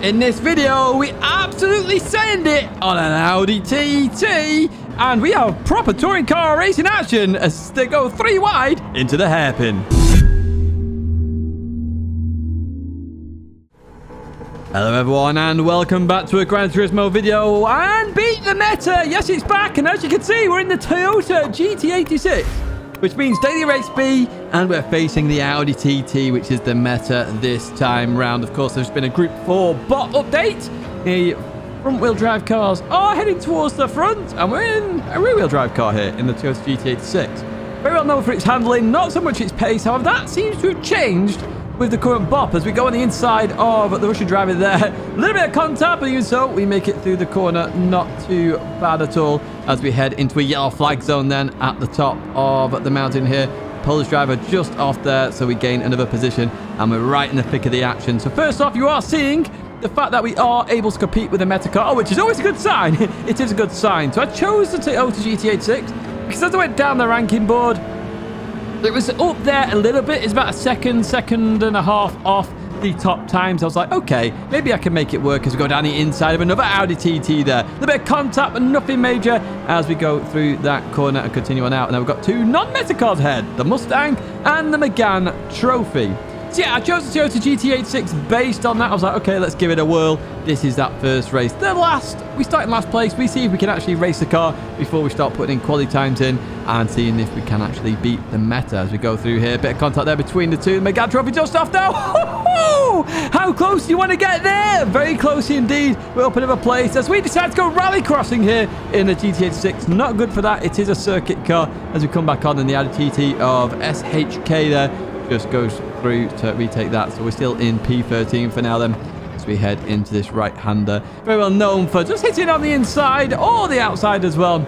In this video, we absolutely send it on an Audi TT, and we have proper touring car racing action as they go 3 wide into the hairpin. Hello everyone and welcome back to a Gran Turismo video and beat the meta. Yes, it's back, and as you can see, we're in the Toyota GT86, which means daily race B, and we're facing the Audi TT, which is the meta this time round. Of course, there's been a Gr.4 bot update. The front-wheel drive cars are heading towards the front, and we're in a rear-wheel drive car here in the Toyota GT86. Very well known for its handling, not so much its pace. However, that seems to have changed with the current bop as we go on the inside of the Russian driver there. A little bit of contact, but even so, we make it through the corner. Not too bad at all as we head into a yellow flag zone then at the top of the mountain here. Polish driver just off there, so we gain another position, and we're right in the thick of the action. So first off, you are seeing the fact that we are able to compete with the meta car, which is always a good sign. It is a good sign. So I chose the Toyota GT86 because as I went down the ranking board, it was up there a little bit. It's about a second and a half off the top times. I was like, okay, maybe I can make it work as we go down the inside of another Audi TT there. A little bit of contact, but nothing major as we go through that corner and continue on out. And now we've got 2 non-meta cars ahead, the Mustang and the Megane Trophy. So yeah, I chose the Toyota GT86 based on that. I was like, okay, let's give it a whirl. This is that first race. We start in last place. We see if we can actually race the car before we start putting in quality times in and seeing if we can actually beat the meta as we go through here. Bit of contact there between the two. The Megane Trophy just off now. How close do you want to get there? Very close indeed. We're up another place as we decide to go rally crossing here in the GT86. Not good for that. It is a circuit car as we come back on, and the Audi TT of SHK there just goes through to retake that. So we're still in P13 for now then as we head into this right-hander. Very well known for just hitting on the inside or the outside as well.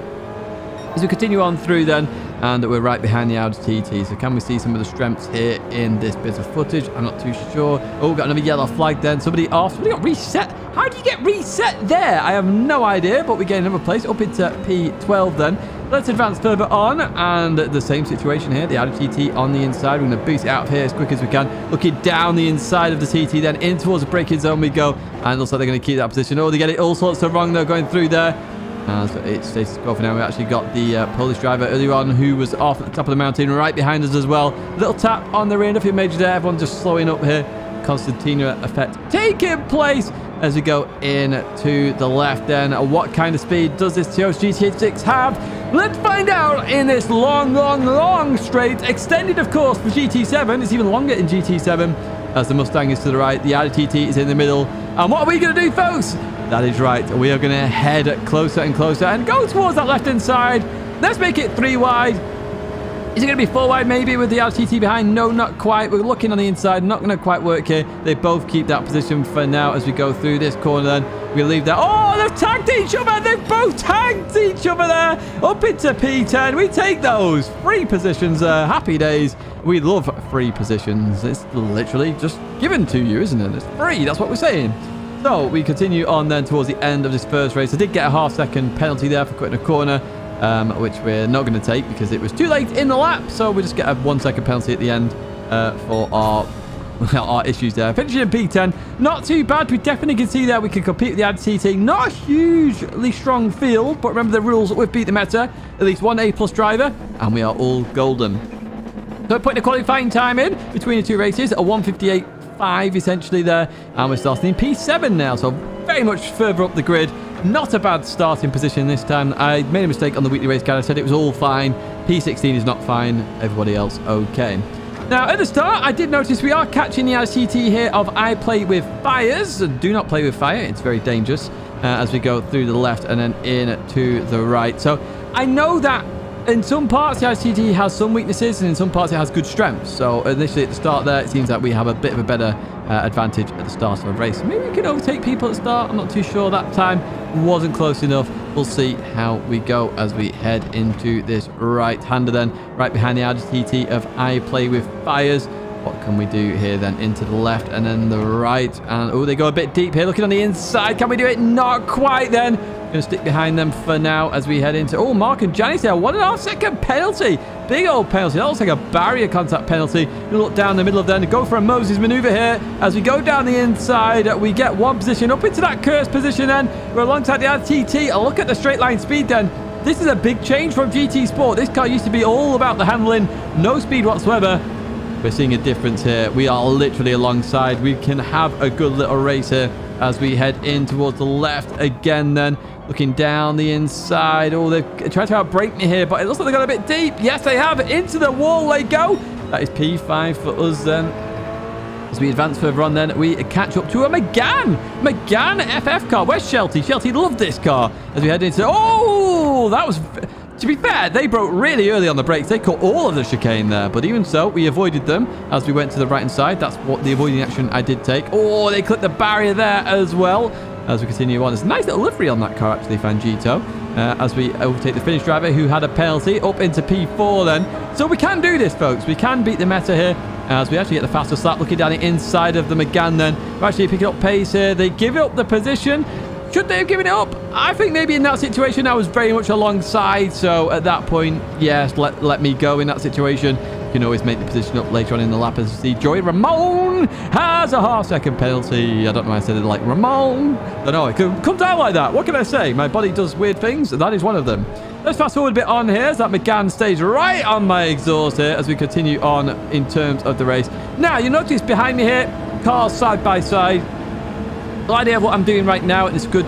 As we continue on through then, and we're right behind the Audi TT. So can we see some of the strengths here in this bit of footage? I'm not too sure. Oh, got another yellow flag then. Somebody off. Somebody got reset. How do you get reset there? I have no idea, but we get another place up into P12 then. Let's advance further on, and the same situation here. The Audi TT on the inside. We're going to boost it out of here as quick as we can. Looking down the inside of the TT, then in towards the braking zone we go. And looks like they're going to keep that position. Oh, they get it all sorts of wrong though going through there. So it stays go for now. We actually got the Polish driver earlier on who was off at the top of the mountain right behind us as well. Little tap on the rear, nothing major there. Everyone just slowing up here. Constantina effect taking place as we go in to the left then. What kind of speed does this Toyota GT86 have? Let's find out in this long straight. Extended, of course, for GT7. It's even longer in GT7 as the Mustang is to the right. The Audi TT is in the middle. And what are we going to do, folks? That is right. We are going to head closer and closer and go towards that left-hand side. Let's make it 3 wide. Is it going to be 4 wide maybe with the Audi TT behind? No, not quite. We're looking on the inside. Not going to quite work here. They both keep that position for now as we go through this corner then. We leave that. Oh, they've tagged each other. They've both tagged each other there. Up into P10. We take those. 3 positions. Happy days. We love 3 positions. It's literally just given to you, isn't it? It's free. That's what we're saying. So we continue on then towards the end of this first race. I did get a half-second penalty there for quitting a corner, which we're not going to take because it was too late in the lap. So we just get a 1-second penalty at the end for our issues there. Finishing in P10, not too bad. We definitely can see that we can compete with the Audi TT. Not a hugely strong field, but remember the rules. We've beat the meta. At least 1 A+ driver, and we are all golden. So putting a qualifying time in between the 2 races, a 1:58.5 essentially there, and we're starting in P7 now, so very much further up the grid. Not a bad starting position this time. I made a mistake on the weekly race guide. I said it was all fine. P16 is not fine. Everybody else okay. Now at the start I did notice we are catching the Audi TT here of I play with fires. Do not play with fire, it's very dangerous, as we go through the left and then in to the right. So I know that in some parts, the Audi TT has some weaknesses, and in some parts, it has good strengths. So initially at the start there, it seems that we have a bit of a better advantage at the start of a race. Maybe we can overtake people at the start. I'm not too sure. That time wasn't close enough. We'll see how we go as we head into this right-hander then. Right behind the Audi TT of I Play With Fires. What can we do here then? Into the left and then the right. And oh, they go a bit deep here. Looking on the inside. Can we do it? Not quite then. Going to stick behind them for now as we head into... Oh, Mark and Janice there. 1.5 second penalty. Big old penalty. That looks like a barrier contact penalty. We'll look down the middle of them. Go for a Moses maneuver here. As we go down the inside, we get one position up into that cursed position then. We're alongside the Audi TT. A look at the straight line speed then. This is a big change from GT Sport. This car used to be all about the handling. No speed whatsoever. We're seeing a difference here. We are literally alongside. We can have a good little race here as we head in towards the left again then. Looking down the inside. Oh, they've tried to outbrake me here, but it looks like they got a bit deep. Yes, they have. Into the wall they go. That is P5 for us then. As we advance further on then, we catch up to a Megane FF car. Where's Shelty? Shelty loved this car. As we head into... Oh, that was... To be fair, they broke really early on the brakes. They caught all of the chicane there. But even so, we avoided them as we went to the right-hand side. That's what the avoiding action I did take. Oh, they clipped the barrier there as well. As we continue on. There's a nice little livery on that car, actually, Fangito. As we overtake the Finnish driver who had a penalty up into P4 then. So we can do this, folks. We can beat the meta here. As we actually get the fastest lap. Looking down the inside of the Megane then. We're actually picking up pace here. They give up the position. Should they have given it up? I think maybe in that situation I was very much alongside. So at that point, yes, let me go in that situation. You can always make the position up later on in the lap as you see Joey Ramon has a half-second penalty. I don't know why I said it like Ramon. I don't know. It comes out like that. What can I say? My body does weird things. That is one of them. Let's fast forward a bit on here as that Megane stays right on my exhaust here as we continue on in terms of the race. Now, you notice behind me here, cars side by side. The idea of what I'm doing right now, and it's a good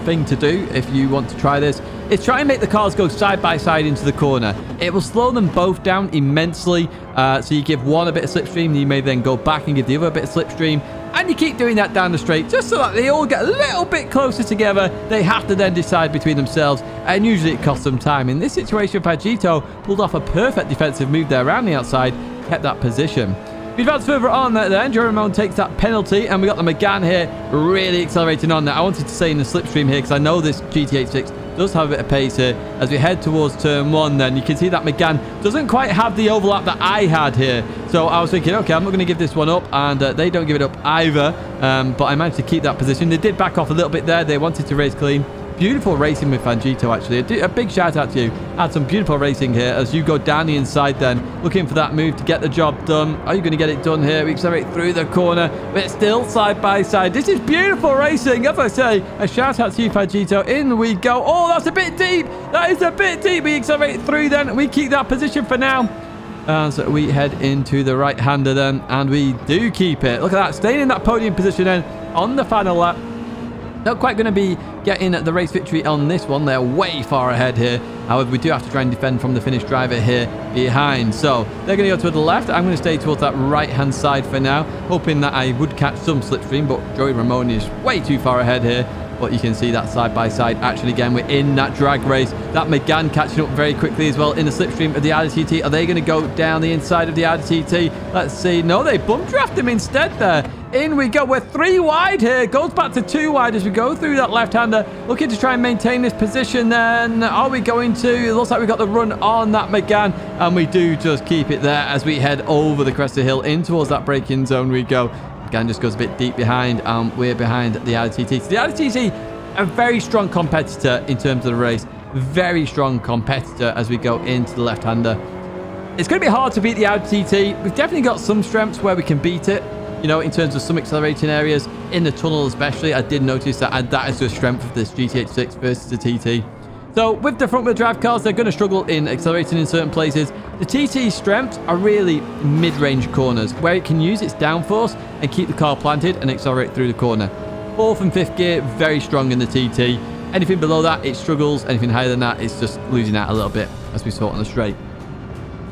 thing to do if you want to try this, is try and make the cars go side by side into the corner. It will slow them both down immensely. So you give one a bit of slipstream, you may then go back and give the other a bit of slipstream, and you keep doing that down the straight just so that they all get a little bit closer together. They have to then decide between themselves, and usually it costs them time. In this situation, Pagito pulled off a perfect defensive move there around the outside, kept that position. We advance further on then. Joe Ramon takes that penalty, and we got the Megane here really accelerating on. Now, I wanted to stay in the slipstream here because I know this GT86 does have a bit of pace here. As we head towards turn 1 then, you can see that Megane doesn't quite have the overlap that I had here. So I was thinking, okay, I'm not going to give this one up, and they don't give it up either. But I managed to keep that position. They did back off a little bit there. They wanted to race clean. Beautiful racing with Fangito, actually. A big shout out to you. Had some beautiful racing here as you go down the inside then, looking for that move to get the job done. Are you going to get it done here? We accelerate through the corner, but still side by side. This is beautiful racing. As I say, a shout out to you, Fangito. In we go. Oh, that's a bit deep. That is a bit deep. We accelerate through then. We keep that position for now. As we head into the right-hander then, and we do keep it. Look at that. Staying in that podium position then on the final lap. Not quite going to be getting the race victory on this one. They're way far ahead here. However, we do have to try and defend from the Finnish driver here behind. So they're going to go to the left. I'm going to stay towards that right-hand side for now, hoping that I would catch some slipstream. But Joey Ramon is way too far ahead here. But you can see that side by side. Actually, again, we're in that drag race. That Megane catching up very quickly as well in the slipstream of the Audi TT. Are they going to go down the inside of the Audi TT? Let's see. No, they bump draft him instead there. In we go. We're 3 wide here. Goes back to 2 wide as we go through that left-hander. Looking to try and maintain this position then. Are we going to? It looks like we got the run on that Megane. And we do just keep it there as we head over the crest of the hill in towards that braking zone we go. Again, just goes a bit deep behind. We're behind the Audi TT. So the Audi TT, a very strong competitor in terms of the race. Very strong competitor as we go into the left-hander. It's going to be hard to beat the Audi TT. We've definitely got some strengths where we can beat it. You know, in terms of some accelerating areas, in the tunnel especially, I did notice that that is the strength of this GT86 versus the TT. So with the front-wheel drive cars, they're going to struggle in accelerating in certain places. The TT's strengths are really mid-range corners, where it can use its downforce and keep the car planted and accelerate through the corner. 4th and 5th gear, very strong in the TT. Anything below that, it struggles. Anything higher than that, it's just losing out a little bit, as we saw on the straight.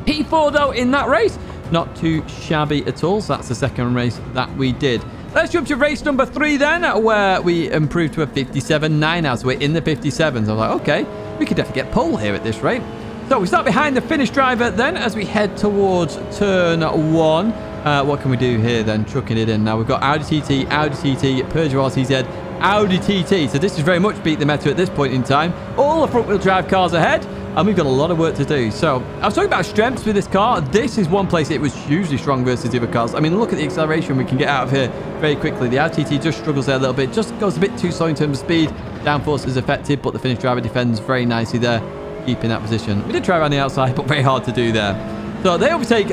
P4, though, in that race, not too shabby at all. So that's the second race that we did. Let's jump to race number 3 then, where we improved to a 57.9 now. So we're in the 57s. I was like, okay, we could definitely get pole here at this rate. So we start behind the Finnish driver then as we head towards turn 1. What can we do here then? Chucking it in. Now we've got Audi TT, Peugeot RTZ, Audi TT. So this is very much beat the meta at this point in time. All the front-wheel drive cars ahead. and we've got a lot of work to do. So I was talking about strengths with this car. This is one place it was hugely strong versus the other cars. I mean, look at the acceleration we can get out of here very quickly. The Audi TT just struggles there a little bit, just goes a bit too slow in terms of speed. Downforce is effective, but the Finnish driver defends very nicely there, keeping that position. We did try around the outside, but very hard to do there. So they overtake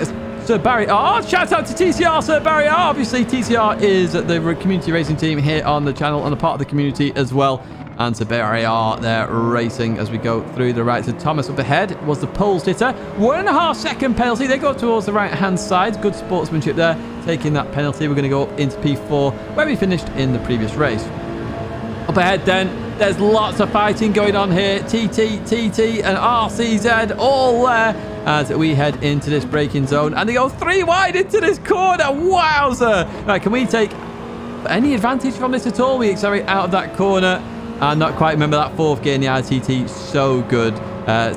Sir Barry R. Shout out to TCR, Sir Barry R. Obviously, TCR is the community racing team here on the channel and a part of the community as well. And Sir Barry R, they're racing as we go through the right. So Thomas up ahead was the pole sitter. 1.5 second penalty. They go towards the right-hand side. Good sportsmanship there, taking that penalty. We're going to go up into P4, where we finished in the previous race. Up ahead then, there's lots of fighting going on here. TT, and RCZ all there as we head into this braking zone. And they go 3 wide into this corner. Wowzer. Right, can we take any advantage from this at all? We accelerate out of that corner. And not quite remember that 4th gear in the Audi TT. So good.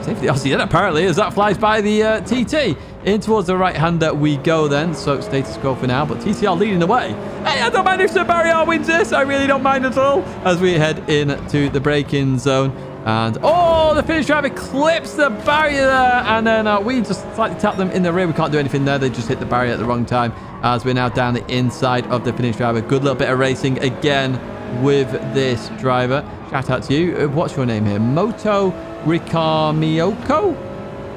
Safety RCZ apparently as that flies by the TT. In towards the right-hander we go then. So status quo for now, but TCR leading the way. Hey, I don't mind if Sir Barry R wins this. I really don't mind at all. As we head into the braking zone. And, oh, the Finnish driver clips the barrier there. And then we just slightly tap them in the rear. We can't do anything there. They just hit the barrier at the wrong time. As we're now down the inside of the Finnish driver. Good little bit of racing again with this driver. Shout out to you. What's your name here? Moto Ricamioko?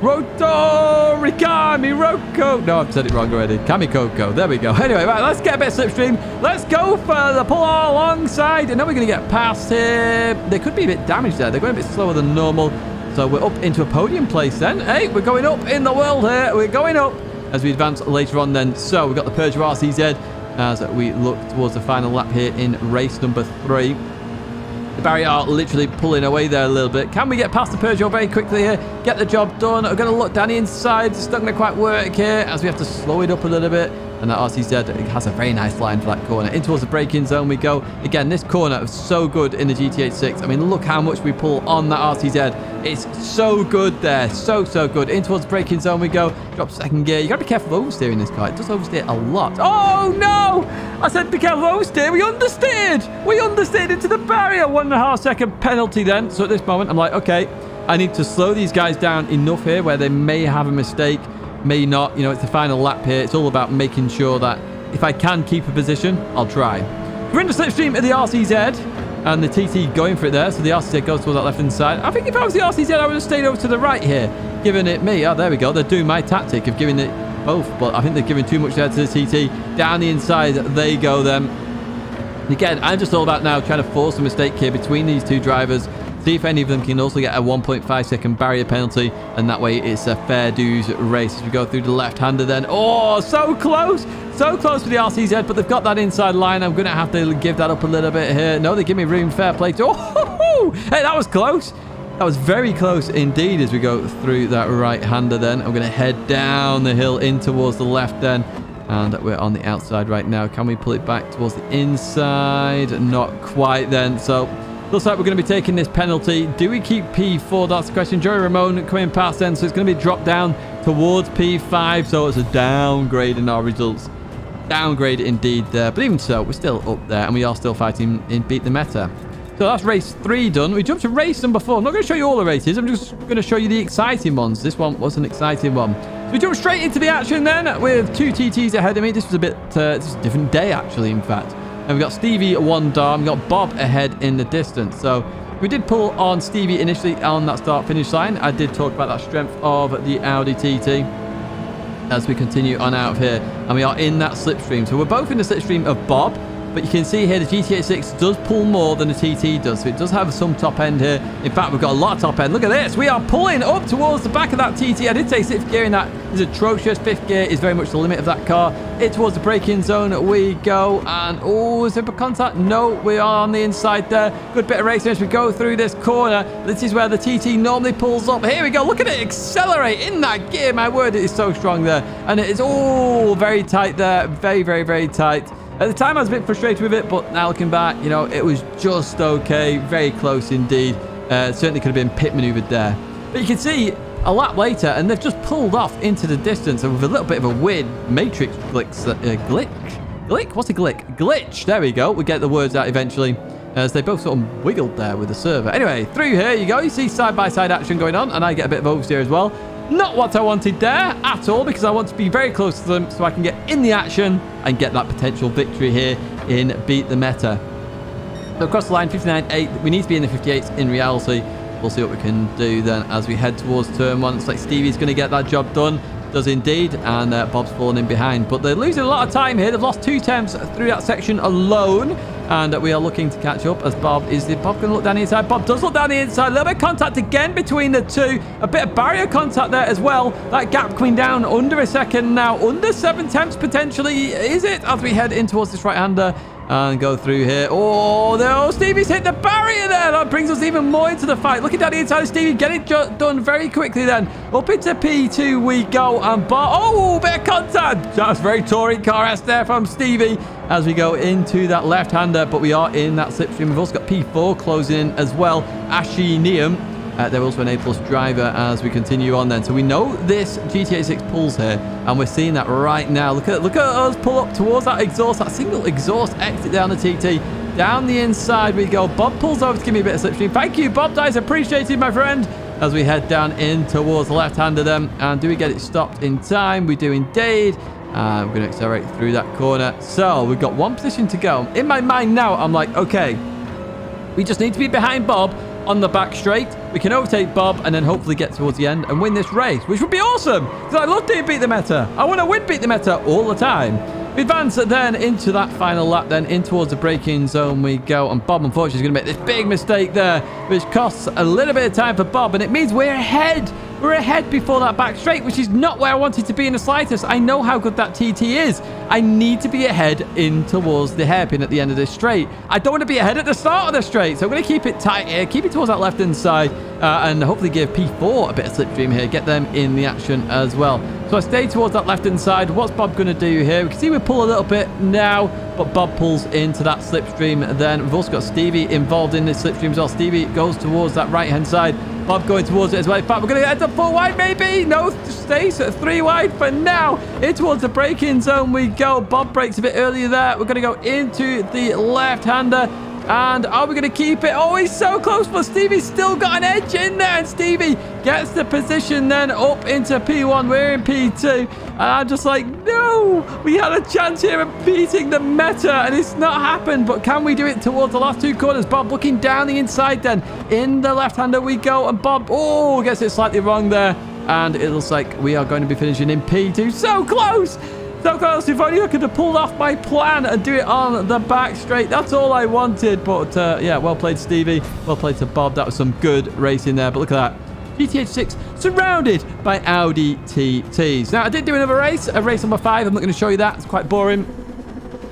Roto Ricami Roko. No, I've said it wrong already. Kamikoko. There we go. Anyway, right, let's get a bit of slipstream. Let's go for the pull alongside. And then we're going to get past here. They could be a bit damaged there. They're going a bit slower than normal. So we're up into a podium place then. Hey, we're going up in the world here. We're going up as we advance later on then. So we've got the Peugeot RCZ as we look towards the final lap here in race number 3. The barrier literally pulling away there a little bit. Can we get past the Peugeot very quickly here? Get the job done. We're going to look down the inside. It's not going to quite work here as we have to slow it up a little bit. And that RCZ has a very nice line for that corner. In towards the braking zone we go. Again, this corner is so good in the GT86. I mean, look how much we pull on that RCZ. It's so good there. So good. In towards the braking zone we go. Drop 2nd gear. You got to be careful of oversteering this car. It does oversteer a lot. Oh, no! I said be careful of oversteer. We understeered. We understeered into the barrier. 1.5 second penalty then. So at this moment, I'm like, okay, I need to slow these guys down enough here where they may have a mistake. May not. You know, it's the final lap here. It's all about making sure that if I can keep a position, I'll try. We're in the slipstream of the RCZ and the TT going for it there. So the RCZ goes towards that left-hand side. I think if I was the RCZ, I would have stayed over to the right here, giving it me. Oh, there we go. They're doing my tactic of giving it both, but I think they're giving too much there to the TT. Down the inside, they go then. Again, I'm just all about now trying to force a mistake here between these two drivers. See if any of them can also get a 1.5 second barrier penalty, and that way it's a fair dues race as we go through the left-hander then. Oh, so close! So close for the RCZ, but they've got that inside line. I'm going to have to give that up a little bit here. No, they give me room. Fair play. Oh, hey, that was close. That was very close indeed as we go through that right-hander then. I'm going to head down the hill in towards the left then. And we're on the outside right now. Can we pull it back towards the inside? Not quite then. So looks like we're going to be taking this penalty. Do we keep P4? That's the question. Joey Ramone coming past then. So it's going to be dropped down towards P5. So it's a downgrade in our results. Downgrade indeed there. But even so, we're still up there. And we are still fighting in Beat the Meta. So that's race 3 done. We jumped to race number 4. I'm not going to show you all the races. I'm just going to show you the exciting ones. This one was an exciting one. So we jump straight into the action then with 2 TTs ahead of me. This was a bit, this is a different day actually, in fact. And we've got Stevie one down. We've got Bob ahead in the distance. So we did pull on Stevie initially on that start-finish line. I did talk about that strength of the Audi TT as we continue on out of here. And we are in that slipstream. So we're both in the slipstream of Bob. But you can see here the GT86 does pull more than the TT does. So it does have some top end here. In fact, we've got a lot of top end. Look at this. We are pulling up towards the back of that TT. I did say 6th gear in that is atrocious. 5th gear is very much the limit of that car. It towards the braking zone we go. And, oh, is there a contact? No, we are on the inside there. Good bit of racing as we go through this corner. This is where the TT normally pulls up. Here we go. Look at it accelerate in that gear. My word, it is so strong there. And it is all very tight there. Very, very, very tight. At the time, I was a bit frustrated with it, but now looking back, you know, it was just okay. Very close indeed. Certainly could have been pit maneuvered there. But you can see a lap later, and they've just pulled off into the distance with a little bit of a weird matrix glitch. Glitch? What's a glitch? Glitch. There we go. We'll get the words out eventually. as they both sort of wiggled there with the server. Anyway, through here you go. You see side-by-side action going on, and I get a bit of oversteer as well. Not what I wanted there at all, because I want to be very close to them so I can get in the action and get that potential victory here in Beat the Meta. So across the line, 59.8. We need to be in the 58s in reality. We'll see what we can do then as we head towards turn 1. Looks like Stevie's going to get that job done. Does indeed, and Bob's fallen in behind. But they're losing a lot of time here. They've lost 2 attempts through that section alone. And we are looking to catch up as Bob is... Bob going to look down the inside? Bob does look down the inside. A little bit of contact again between the two. A bit of barrier contact there as well. That gap coming down under a second now. Under 7 attempts potentially, is it? As we head in towards this right-hander and go through here. Oh, no. Stevie's hit the barrier there. That brings us even more into the fight. Looking down the inside of Stevie. Get it done very quickly then. Up into P2 we go. And Bob... Oh, bit of contact. That's very touring car there from Stevie as we go into that left-hander. But we are in that slipstream. We've also got P4 closing in as well. Ashinium. They're also an A+ driver as we continue on then. So we know this GT86 pulls here, and we're seeing that right now. Look at us pull up towards that exhaust, that single exhaust exit down the TT. Down the inside we go. Bob pulls over to give me a bit of slipstream. Thank you, Bob. That is appreciated, my friend. As we head down in towards the left-hander then. And do we get it stopped in time? We do indeed. We're going to accelerate through that corner. So we've got 1 position to go. In my mind now, I'm like, okay, we just need to be behind Bob on the back straight. We can overtake Bob and then hopefully get towards the end and win this race, which would be awesome because I love doing Beat the Meta. I want to win Beat the Meta all the time. We advance then into that final lap, then in towards the braking zone we go, and Bob unfortunately is going to make this big mistake there, which costs a little bit of time for Bob, and it means we're ahead. We're ahead before that back straight, which is not where I wanted to be in the slightest. I know how good that TT is. I need to be ahead in towards the hairpin at the end of this straight. I don't want to be ahead at the start of the straight, so I'm going to keep it tight here, keep it towards that left-hand side, and hopefully give P4 a bit of slipstream here, get them in the action as well. So I stay towards that left-hand side. What's Bob going to do here? We can see we pull a little bit now, but Bob pulls into that slipstream. Then we've also got Stevie involved in this slipstream as well. Stevie goes towards that right-hand side. Bob going towards it as well. In fact, we're going to end up 4 wide, maybe. No, stays at 3 wide for now. In towards the braking zone we go. Bob brakes a bit earlier there. We're going to go into the left-hander. And are we going to keep it? Oh, he's so close, but Stevie's still got an edge in there. And Stevie gets the position then up into P1. We're in P2. And I'm just like, no, we had a chance here of beating the meta, and it's not happened. But can we do it towards the last 2 corners? Bob looking down the inside then. In the left-hander we go. And Bob, oh, gets it slightly wrong there. And it looks like we are going to be finishing in P2. So close. So close. If only I could have pulled off my plan and do it on the back straight. That's all I wanted. But yeah, well played, Stevie. Well played to Bob. That was some good racing there. But look at that. GT86 surrounded by Audi TTs. Now, I did do another race. Race number 5. I'm not going to show you that. It's quite boring.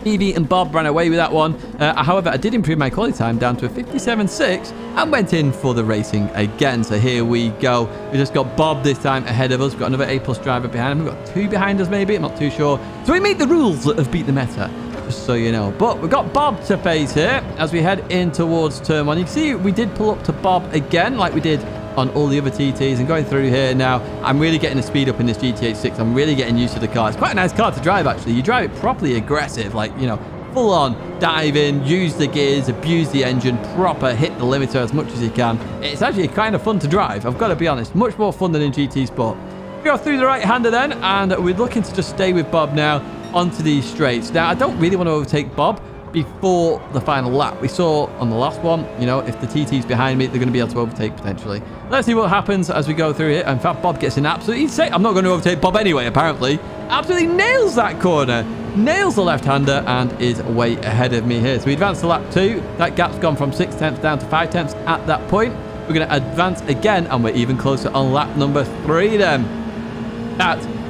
Stevie and Bob ran away with that one. However, I did improve my quality time down to a 57.6 and went in for the racing again. So here we go. We just got Bob this time ahead of us. We've got another A+ driver behind him. We've got 2 behind us maybe. I'm not too sure. So we meet the rules of Beat the Meta, just so you know. But we've got Bob to face here as we head in towards turn 1. You can see we did pull up to Bob again like we did on all the other TTs, and going through here now, I'm really getting the speed up in this GT86. I'm really getting used to the car. It's quite a nice car to drive, actually. You drive it properly aggressive, like, you know, full on dive in, use the gears, abuse the engine, proper hit the limiter as much as you can. It's actually kind of fun to drive, I've got to be honest. Much more fun than in GT Sport. We go through the right-hander then, and we're looking to just stay with Bob now onto these straights. Now, I don't really want to overtake Bob before the final lap. We saw on the last one, you know, if the TT's behind me, they're going to be able to overtake potentially. Let's see what happens as we go through it. In fact, Bob gets an absolutely insane. I'm not going to overtake Bob anyway, apparently. Absolutely nails that corner. Nails the left-hander and is way ahead of me here. So we advance to lap 2. That gap's gone from 6 tenths down to 5 tenths at that point. We're going to advance again, and we're even closer on lap number 3 then.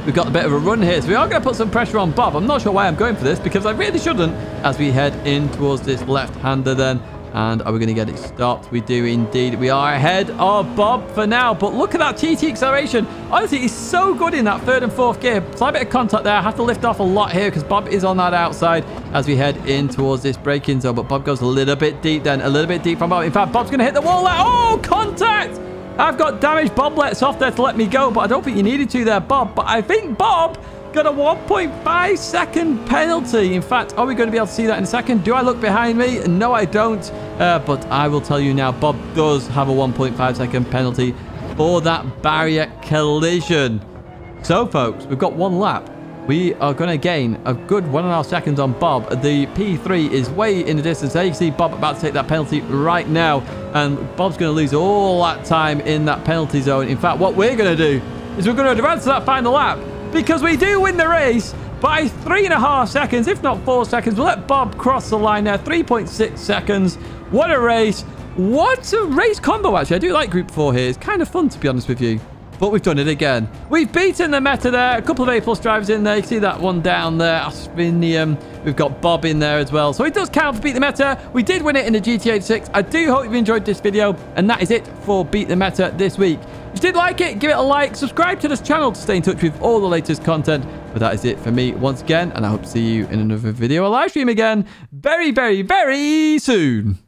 We've got a bit of a run here, so we are going to put some pressure on Bob. I'm not sure why I'm going for this, because I really shouldn't, as we head in towards this left-hander then. And are we going to get it stopped? We do indeed. We are ahead of Bob for now, but look at that TT acceleration. Honestly, he's so good in that 3rd and 4th gear. Slight bit of contact there. I have to lift off a lot here because Bob is on that outside as we head in towards this braking zone. But Bob goes a little bit deep then, a little bit deep from Bob. In fact, Bob's going to hit the wall there. Oh, contact! I've got damage. Bob lets off there to let me go, but I don't think you needed to there, Bob. But I think Bob got a 1.5 second penalty. In fact, are we going to be able to see that in a second? Do I look behind me? No, I don't. But I will tell you now, Bob does have a 1.5 second penalty for that barrier collision. So, folks, we've got one lap. We are going to gain a good 1.5 seconds on Bob. The P3 is way in the distance. There you can see Bob about to take that penalty right now. And Bob's going to lose all that time in that penalty zone. In fact, what we're going to do is we're going to advance to that final lap. Because we do win the race by 3.5 seconds, if not 4 seconds. We'll let Bob cross the line there. 3.6 seconds. What a race. What a race combo, actually. I do like Group 4 here. It's kind of fun, to be honest with you. But we've done it again. We've beaten the meta there. A couple of A+ drivers in there. You can see that one down there. Aspinium. We've got Bob in there as well. So it does count for Beat the Meta. We did win it in the GT86. I do hope you've enjoyed this video. And that is it for Beat the Meta this week. If you did like it, give it a like. Subscribe to this channel to stay in touch with all the latest content. But that is it for me once again. And I hope to see you in another video or live stream again very, very, very soon.